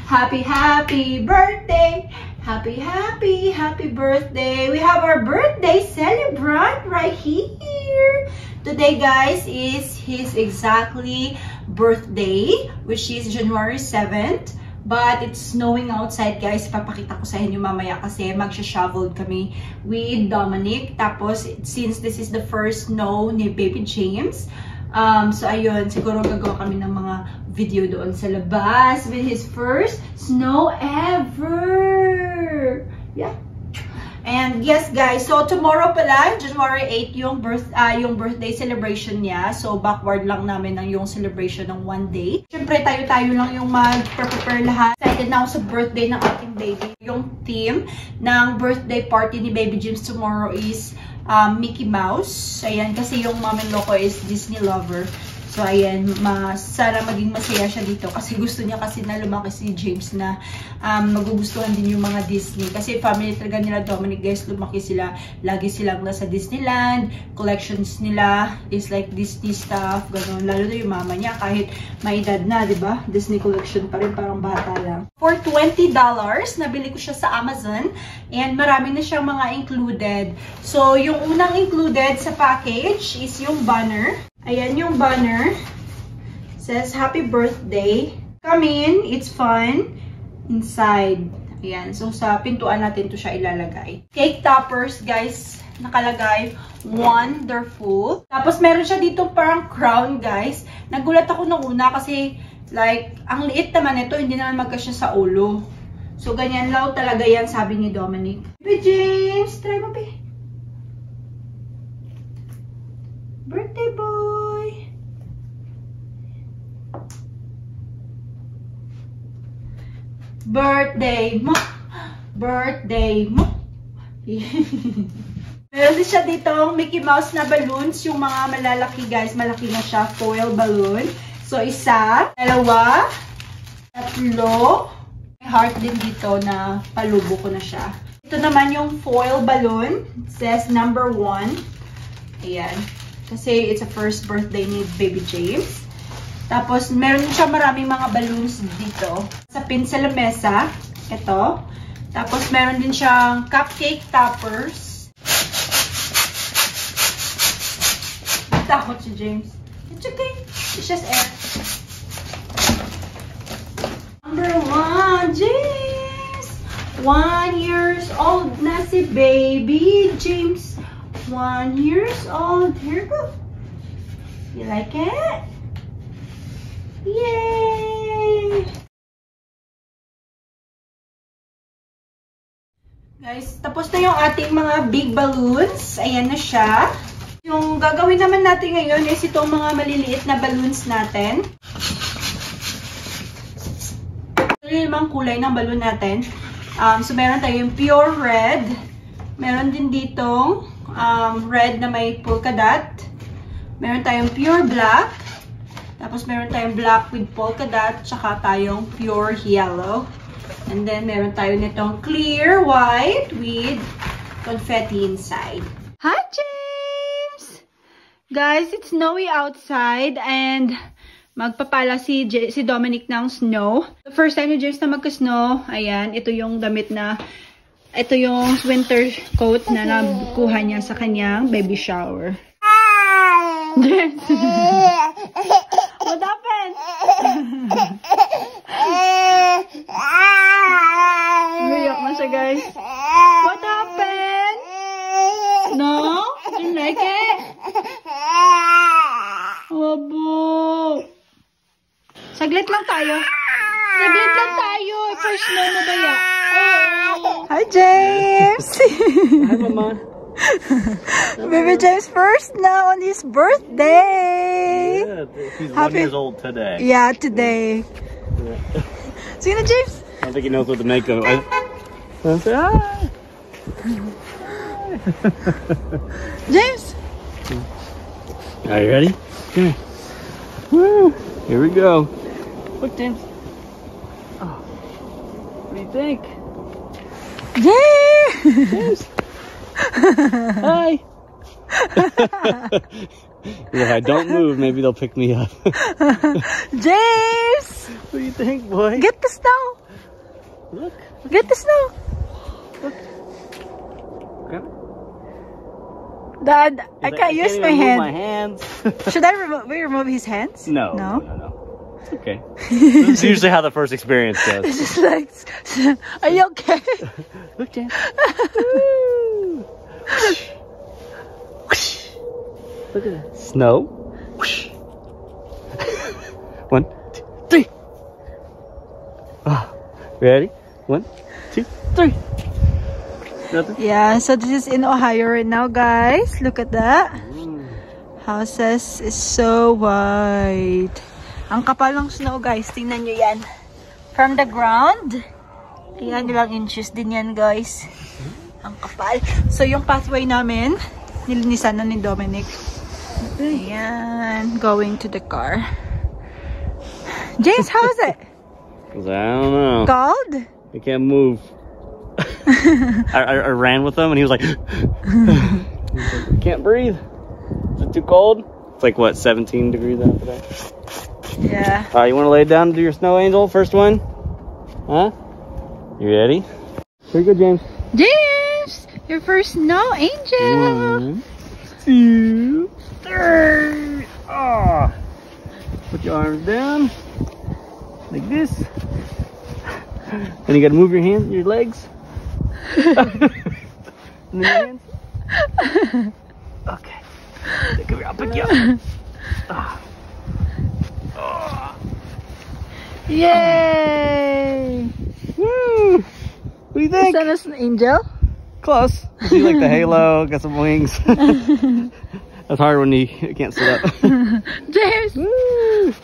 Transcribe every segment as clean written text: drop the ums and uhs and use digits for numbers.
Happy, happy birthday. Happy, happy, happy birthday. We have our birthday celebrant right here. Today, guys, is his exactly birthday, which is January 7th. But it's snowing outside, guys. Papakita ko sa inyo mamaya kasi magsha-shovel kami with Dominic. Tapos, since this is the first snow ni Baby James, so ayun, siguro gagawa kami ng mga video doon sa labas with his first snow ever. Yeah. And yes, guys, so tomorrow pala, January 8, yung birthday celebration niya. So backward lang namin ng yung celebration ng one day. Siyempre, tayo-tayo lang yung mag-prepare lahat. Excited na ako sa birthday ng ating baby. Yung theme ng birthday party ni Baby James tomorrow is Mickey Mouse. Ayan, kasi yung mom-in-law ko is Disney lover. So, ayan, sana maging masaya siya dito. Kasi gusto niya kasi na lumaki si James na magugustuhan din yung mga Disney. Kasi family talaga nila Dominic, guys, lumaki sila. Lagi silang nasa Disneyland. Collections nila is like Disney stuff. Ganun. Lalo na yung mama niya. Kahit may edad na, diba? Disney collection pa rin. Parang bata lang. For $20, nabili ko siya sa Amazon. And marami na siyang mga included. So, yung unang included sa package is yung banner. Ayan yung banner. It says, happy birthday. Come in. It's fun. Inside. Ayan. So, sa pintuan natin to siya ilalagay. Cake toppers, guys. Nakalagay. Wonderful. Tapos, meron siya dito parang crown, guys. Nagulat ako nung una kasi, like, ang liit naman ito. Hindi naman magkasya sa ulo. So, ganyan lang talaga yan, sabi ni Dominic. Baby James, try mo, baby. Birthday boy! Birthday mo! Birthday mo! Meron din siya ditong Mickey Mouse na balloons. Yung mga malalaki, guys. Malaki na siya. Foil balloon. So, isa, dalawa, tatlo. May heart din dito na palubo ko na siya. Ito naman yung foil balloon. It says number 1. Ayan. Kasi it's a first birthday ni Baby James. Tapos, meron siya maraming mga balloons dito. Sa pin sa lamesa. Ito. Tapos, meron din siyang cupcake toppers. Takot si James. It's okay. It's just air. Number 1, James! 1 years old na si Baby James. 1 years old. Here you go. You like it? Yay! Guys, tapos na yung ating mga big balloons. Ayan na siya. Yung gagawin naman natin ngayon is itong mga maliliit na balloons natin. Ito yung mga kulay ng balloon natin. So, meron tayong pure red. Meron din ditong red na may polka dot. Meron tayong pure black. Tapos meron tayong black with polka dot. Tsaka tayong pure yellow. And then meron tayo nitong clear white with confetti inside. Hi, James! Guys, it's snowy outside and magpapala si Dominic ng snow. The first time ni James na magka-snow, ayan, ito yung damit na ito yung winter coat na nakuha niya sa kanyang baby shower. What happened? Umiyak na siya, guys. What happened? No? You like it? Wabo. Saglit lang tayo. Saglit lang tayo. First snow mo ba yan? Hi, James! Hi, Mama. Baby James first now on his birthday! Yeah, he's 1 years old today. Yeah, today. Yeah. See you, James? I don't think he knows what to make of it. Say hi! James! Are you ready? Come here. Woo! Here we go. Look, James. Oh. What do you think? James! Hi! If I don't move, maybe they'll pick me up. James! What do you think, boy? Get the snow! Look. Get the snow! Look. Okay. Dad, I can't use my hand. My hands. Should I remove his hands? No. No? No. It's okay. This is usually how the first experience goes. It's just like, are you okay? Look, James. Look at that. Snow. 1, 2, 3. Oh, ready? 1, 2, 3. Nothing? Yeah, so this is in Ohio right now, guys. Look at that. Houses is so white. Ang kapal ng snow, guys. Tingnan nyo yan. From the ground. Ayan, ilang inches din yan, guys. Ang kapal. So, yung pathway namin, nilinisan na ni Dominic. Ayan. Going to the car. James, how is it? I don't know. Cold? I can't move. I ran with him and he was like, can't breathe. Is it too cold? It's like what, 17 degrees out today? Yeah. You want to lay down and do your snow angel? First one? Huh? You ready? Here you go, James. James! Your first snow angel! 1, 2, 3. Oh. Put your arms down. Like this. And you gotta move your hands, your legs. And then your hands. Okay. Come here, I'll pick you up. Ah. Oh. Yay! Woo! What do you think? Is that an angel? Close. See like the halo, got some wings. That's hard when you can't sit up. James! Woo!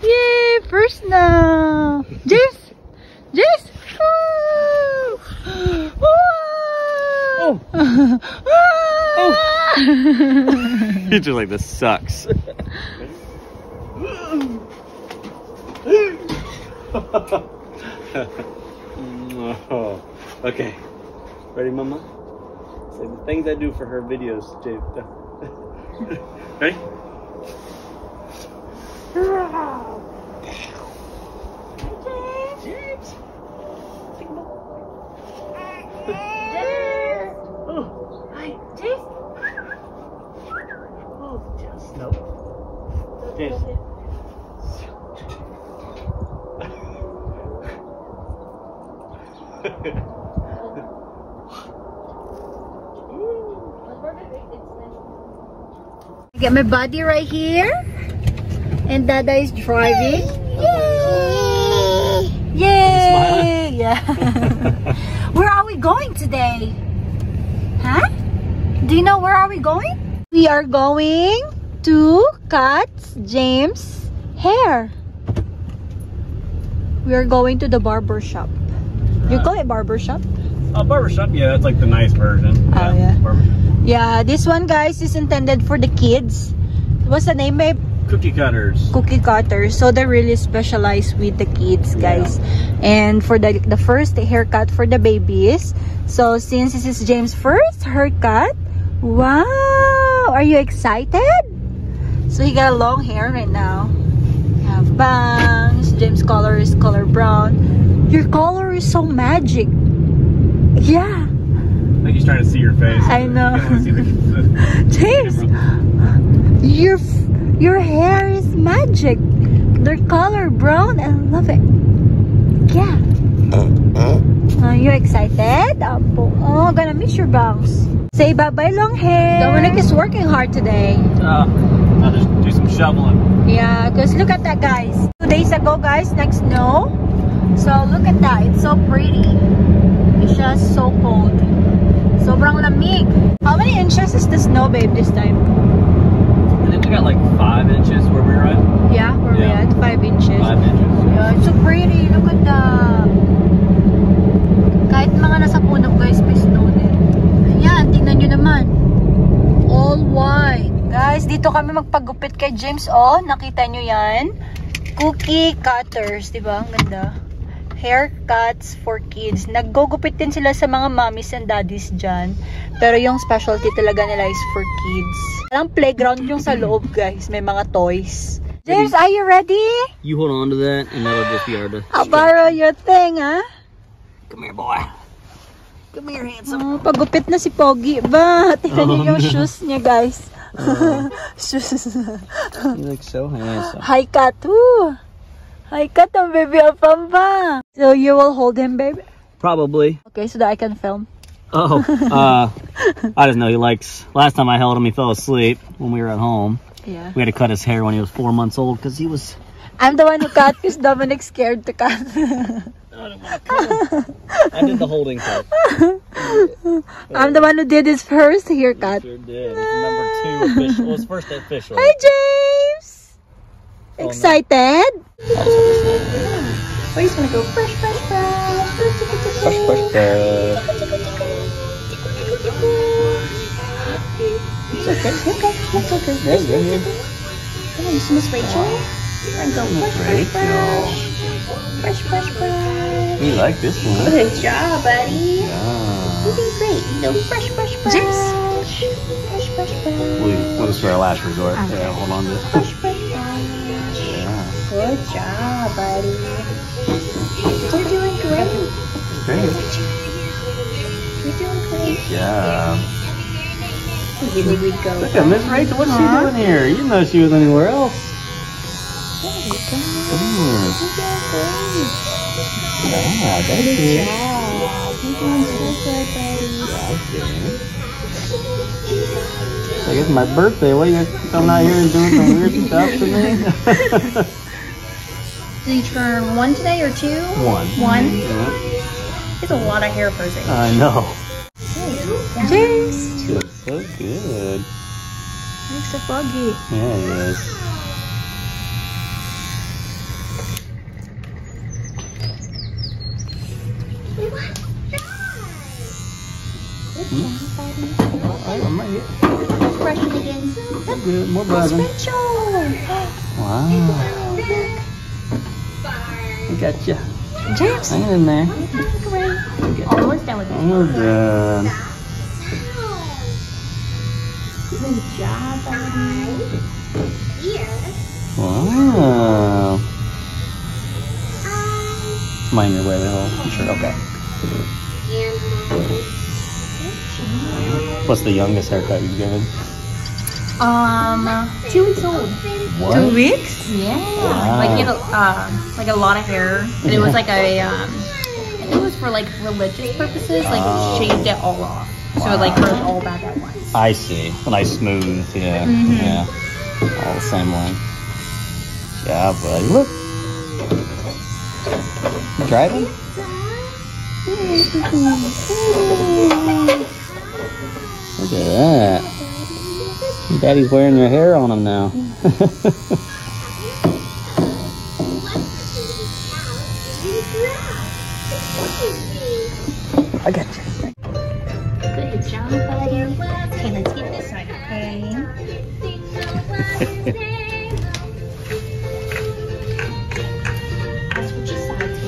Yay! First snow! James! James! Woo! Oh! Oh! You're just like, this sucks. Oh. Okay. Ready, Mama? Say the things I do for her videos, James. Ready? James! Oh, hi, James. Oh, just no. James. I get my buddy right here, and Dada is driving. Yay! Yay! Yeah. Where are we going today? Huh? Do you know where are we going? We are going to cut James' hair. We are going to the barber shop. You call it barber shop? Barbershop, yeah, that's like the nice version. Oh, yeah. Barbershop. Yeah, this one, guys, is intended for the kids. What's the name, babe? Cookie cutters. Cookie cutters. So they're really specialized with the kids, guys. Yeah. And for the first haircut for the babies. So since this is James' first haircut, wow! Are you excited? So he got a long hair right now. You have bangs. James' color is color brown. Your color is so magic. Yeah. I think he's trying to see your face. I know. See the James, your hair is magic. They're color brown. I love it. Yeah. Are you excited? Oh, gonna miss your bangs. Say bye-bye, long hair. Dominic is working hard today. I'll just do some shoveling. Yeah, because look at that, guys. 2 days ago, guys, next snow. So look at that. It's so pretty. It's just so cold. Sobrang lamig. How many inches is the snow, babe, this time? I think we got like 5 inches where we're at. Yeah, where we at? 5 inches. 5 inches. Yeah, it's so pretty. Look at that. Kahit mga nasa puno, guys, may snow din. Ayan, tingnan nyo naman. All white. Guys, dito kami magpagupit kay James. Oh, nakita nyo yan? Cookie cutters, diba? Ang ganda. haircuts for kids. Naggugupit din sila sa mga mommies and daddies dyan. Pero yung specialty talaga nila is for kids. Walang playground yung sa loob, guys. May mga toys. James, are you ready? You hold on to that, and that'll just be our... I'll borrow your thing, huh? Come here, boy. Come here, handsome. Oh, pagupit na si Pogi ba? Tingnan niyo yung shoes niya, guys. Shoes. You look so handsome. Hi, Kat. Woo. Hi, Kat. Ang baby apam ba? So you will hold him, baby? Probably. Okay, so that I can film. Oh, I just know he likes... Last time I held him, he fell asleep when we were at home. Yeah. We had to cut his hair when he was 4 months old because he was... I'm the one who cut because Dominic scared to cut. I did the holding part. I'm the one who did his first haircut. Sure did. Number 2 official. Well, his first official. Hi, James! Excited? Oh, he's gonna go fresh, fresh, fresh. Fresh, fresh, fresh. It's okay, it's okay, it's okay. Yeah. Come on, you see Miss Rachel? And go fresh, fresh, fresh. Fresh, fresh, fresh. You like this one. Good job, buddy. Yeah. You did great. You go fresh, fresh, fresh. James. Fresh, fresh, fresh. We'll just for our last resort. Okay. Yeah, hold on to this. Fresh, fresh, fresh. Yeah. Good job, buddy. You're doing great. Great. You're doing great. Yeah. Here we go. Look at Miss Rachel. What's she doing here? You didn't know she was anywhere else. There you go. Come here. You're doing great. Yeah, that's Good it. job. You're doing so good, buddy. I guess my birthday. What, you guys coming out here and doing some weird stuff to me? Did you turn 1 today or 2? 1. 1? Yeah. It's a lot of hair for James. I know. James! Feels so good. Looks so foggy. Yeah, it is. I'm right here. Brushing again. Good. More buzzing. Rachel! Wow. I got you. James! Hang in there. Almost done with it. Almost done. Good job, buddy. Wow. Mind your way, though. You sure? Okay. What's the youngest haircut you've given? 2 weeks old. What? 2 weeks? Yeah. Wow. Like, you know, like a lot of hair. And it was like a, I think it was for like religious purposes. Like, shaved it all off. So it like grows all back at once. I see. Nice smooth, yeah. Yeah. All the same one. Yeah, buddy. Look. You driving? Look at that. Daddy's wearing your hair on him now. I got you. Good job, buddy. Okay, let's get this side, okay? Let's switch your sides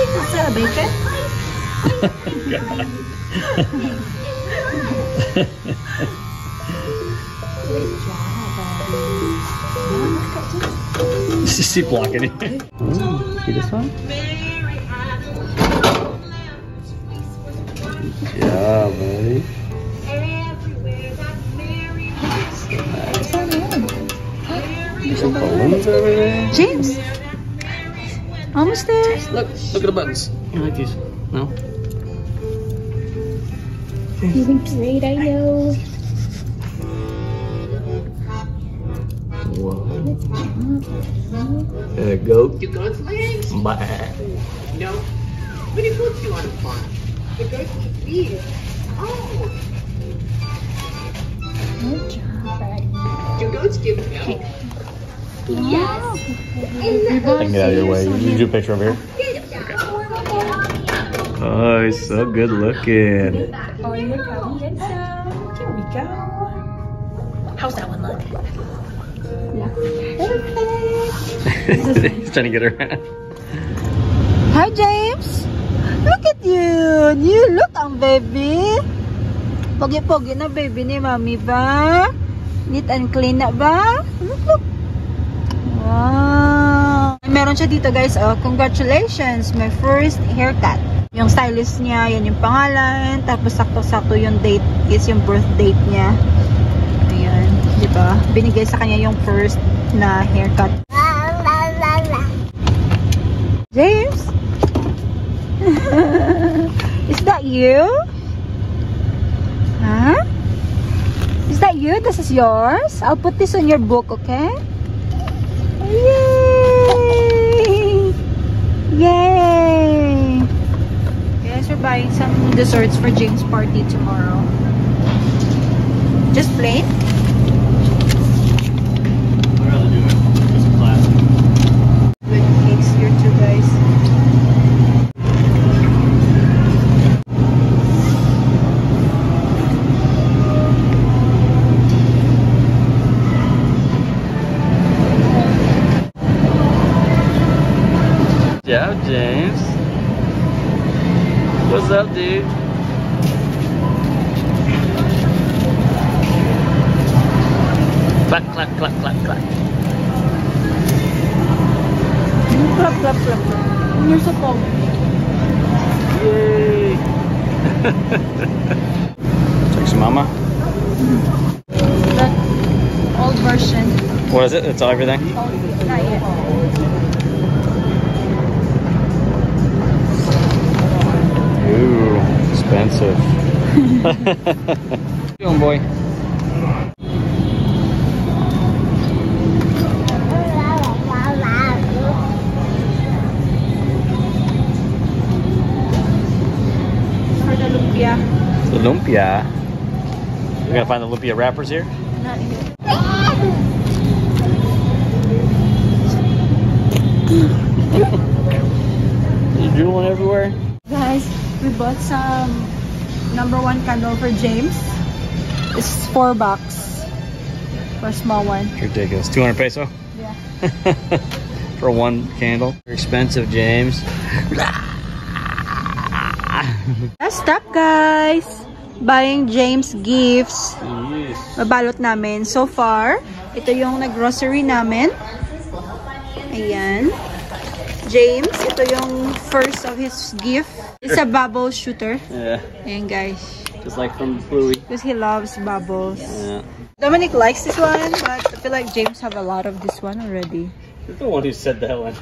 Is that a bacon? Is she blocking it? See this one? Yeah, buddy. There's some balloons over there. James! Almost there. Look at the buttons. You like these? No? You look great, I know. Whoa. Goat. Do goats lay eggs? Bah. No. What do goats do on a farm? The goats eat. Oh. Good job, buddy. Do goats give milk? Yes. I can get out of your way. You do a picture over here. Oh, he's so good looking. Oh, look how handsome. Here we go. How's that one look? Perfect. He's trying to get her hand. Hi, James. Look at you. You look ang baby. Pogi-pogi na baby ni Mami ba? Neat and clean na ba? Look, look. Wow. Meron siya dito, guys. Oh, congratulations. My first haircut. Yung stylist niya, yan yung pangalan. Tapos sakto-sakto yung date is yung birth date niya. Ayan. Diba? Binigay sa kanya yung first na haircut. James? Is that you? Huh? Is that you? This is yours? I'll put this on your book, okay? Yay! Yay! Guys, we're buying some desserts for James' party tomorrow. Just plain? I'd rather do it. Just classic. Good cakes here too, guys. Good job, James. What's up, dude? Clap, clap, clap, clap, clap. Clap, clap, clap. You're so cold. Yay! Check some mama. The old version. What is it? It's everything? Not yet. Ooh, expensive. Doing, boy. For the lumpia. The lumpia. We're gonna find the lumpia wrappers here. Not yet. You drooling everywhere? Guys, we bought some #1 candle for James. It's $4 for a small one. Ridiculous. 200 peso Yeah. for one candle. Expensive, James. Last stop, guys. Buying James gifts. Yes. Mabalot namin. So far, ito yung nag-grocery namin. Ayan. James, ito yung first of his gift. It's a bubble shooter. Yeah. Ayan, guys. Just like from Bluey. Because he loves bubbles. Yeah. Dominic likes this one, but I feel like James have a lot of this one already. You're the one who said that one.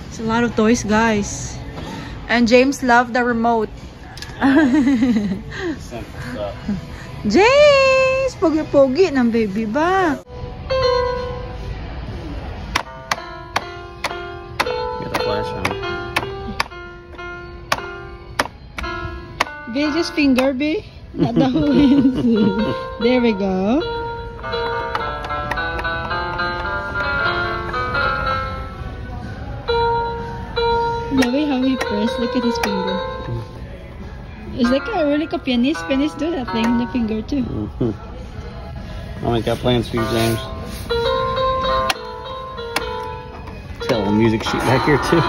It's a lot of toys, guys. And James loved the remote. James! Pogi-pogi ng baby ba? Get a flash on. Be just finger, be. Not the hands. There we go. The way how he pressed, look at his finger. It's like a pianist. Pianists do that thing, the finger too. I got plans for you, James. Got a little music sheet back here too.